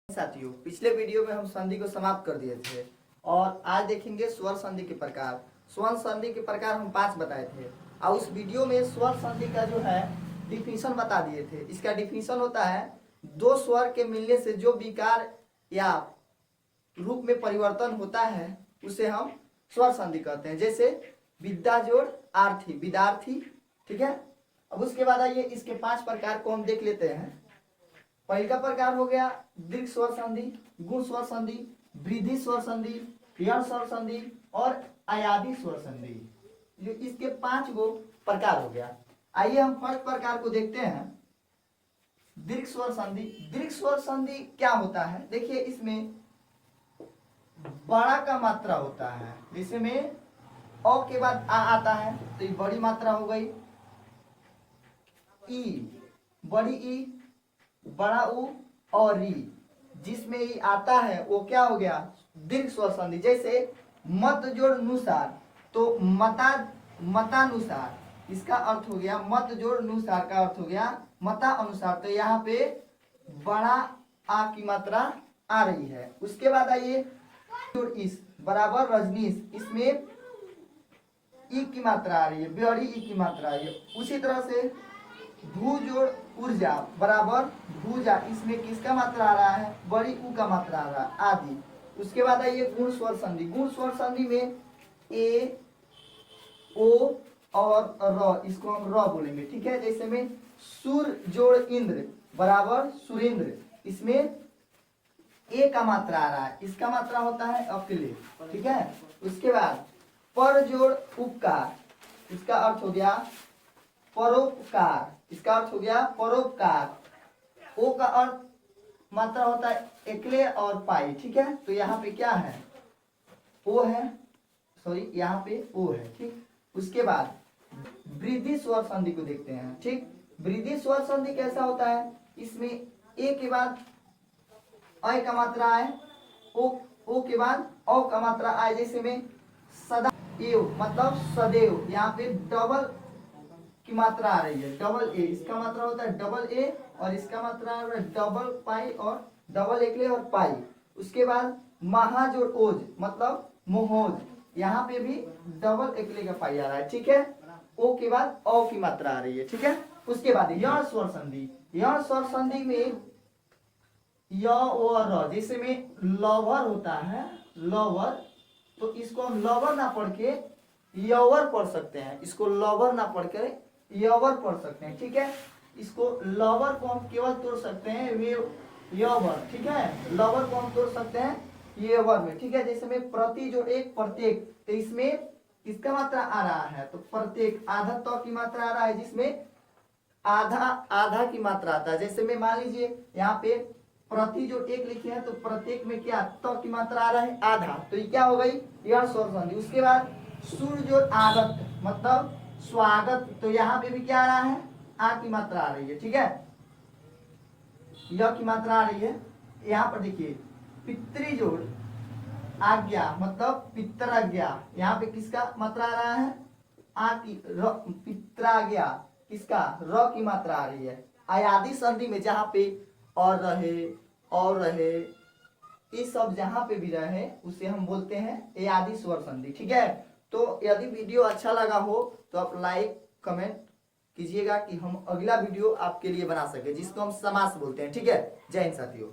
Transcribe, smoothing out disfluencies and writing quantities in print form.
साथियों, पिछले वीडियो में हम संधि को समाप्त कर दिए थे और आज देखेंगे स्वर संधि के प्रकार। स्वर संधि के प्रकार हम 5 बताए थे और उस वीडियो में स्वर संधि का जो है डिफिनीशन बता दिए थे। इसका डिफिनीशन होता है दो स्वर के मिलने से जो विकार या रूप में परिवर्तन होता है उसे हम स्वर संधि कहते हैं। जैसे विद्या जोड़ आर्थी, विद्यार्थी। ठीक है, अब उसके बाद आइए इसके 5 प्रकार को हम देख लेते हैं। पहला प्रकार हो गया दीर्घ स्वर संधि, गुण स्वर संधि, वृद्धि स्वर संधि, यण स्वर संधि और आयादी स्वर संधि। जो इसके 5 गो प्रकार हो गया। आइए हम फर्स्ट प्रकार को देखते हैं, दीर्घ स्वर संधि। दीर्घ स्वर संधि क्या होता है? देखिए, इसमें बड़ा का मात्रा होता है, जिसमें अ के बाद आ आता है तो ये बड़ी मात्रा हो गई। ई, बड़ी ई, बड़ा उ और री, जिसमें ये आता है वो क्या हो गया? दीर्घ स्वर संधि। जैसे मत जोड़ नुसार, तो मतानुसार, इसका अर्थ हो गया मत जोड़ नुसार का अर्थ हो गया मता अनुसार। तो यहाँ पे बड़ा आ की मात्रा आ रही है। उसके बाद आइए जोड़ इस बराबर रजनीश, इसमें ई की मात्रा आ रही है, बड़ी ई की मात्रा आ रही है। उसी तरह से भू जोड़ ऊर्जा बराबर भूजा, इसमें किसका मात्रा आ रहा है? बड़ी ऊ का मात्रा आ रहा है, आदि। उसके बाद आइए गुण स्वर संधि। गुण स्वर संधि में ए, ओ और र, इसको हम र बोलेंगे। ठीक है, जैसे में सुर जोड़ इंद्र बराबर सुरेंद्र, इसमें ए का मात्रा आ रहा है, इसका मात्रा होता है अकेले। ठीक है, उसके बाद पर जोड़ उपकार, इसका अर्थ हो गया परोपकार, इसका अर्थ हो गया परोपकार। ओ का अर्थ मात्रा होता है एकले और पाई। ठीक है, तो यहाँ पे क्या है? ओ है, सॉरी यहाँ पे ओ है। ठीक, उसके बाद वृद्धि स्वर संधि को देखते हैं। ठीक, वृद्धि स्वर संधि कैसा होता है? इसमें ए के बाद अ का मात्रा आए, ओ के बाद औ का मात्रा आए। जैसे में सदा एव मतलब सदैव, यहाँ पे डबल की मात्रा आ रही है, डबल ए, इसका मात्रा होता है डबल ए और इसका मात्रा आ रहा है डबल पाई और डबल एकले और पाई। उसके बाद महा जोड़ ओज मतलब मोहोज, यहाँ पे भी डबल एकले का पाई आ रहा है। ठीक है, ओ के बाद औ की मात्रा आ रही है। ठीक है, उसके बाद यण स्वर संधि। यण स्वर संधि में य और र, जैसे में लवर होता है, लवर, तो इसको हम लवर ना पढ़ के यवर पढ़ सकते हैं, इसको लवर ना पढ़ के यवर पढ़ सकते हैं। ठीक है, इसको लवर को हम केवल तोड़ सकते हैं वे यवर। ठीक है, लवर को हम तोड़ सकते हैं यवर में। ठीक है, जैसे में प्रति जो एक प्रत्येक, तो इसमें किसका मात्रा आ रहा है? तो प्रत्येक आधा तो की मात्रा आ रहा है, जिसमें आधा की मात्रा आता है। जैसे में मान लीजिए यहाँ पे प्रति जो एक लिखे हैं तो प्रत्येक में क्या तो की मात्रा आ रहा है? आधा, तो ये क्या हो गई? यण स्वर संधि। उसके बाद सुर जो आगत मतलब स्वागत, तो यहाँ पे भी क्या आ रहा है? आ की मात्रा आ रही है। ठीक है, य की मात्रा आ रही है। यहाँ पर देखिए पितृ जोड़ आज्ञा मतलब पितराज्ञा, यहाँ पे किसका मात्रा आ रहा है? आ की, पितराज्ञा, किसका? र की मात्रा आ रही है। आयादी संधि में जहाँ पे और रहे ये सब जहाँ पे भी रहे उसे हम बोलते हैं आयादी स्वर संधि। ठीक है, तो यदि वीडियो अच्छा लगा हो तो आप लाइक कमेंट कीजिएगा कि हम अगला वीडियो आपके लिए बना सके, जिसको हम समास बोलते हैं। ठीक है, जय हिंद साथियों।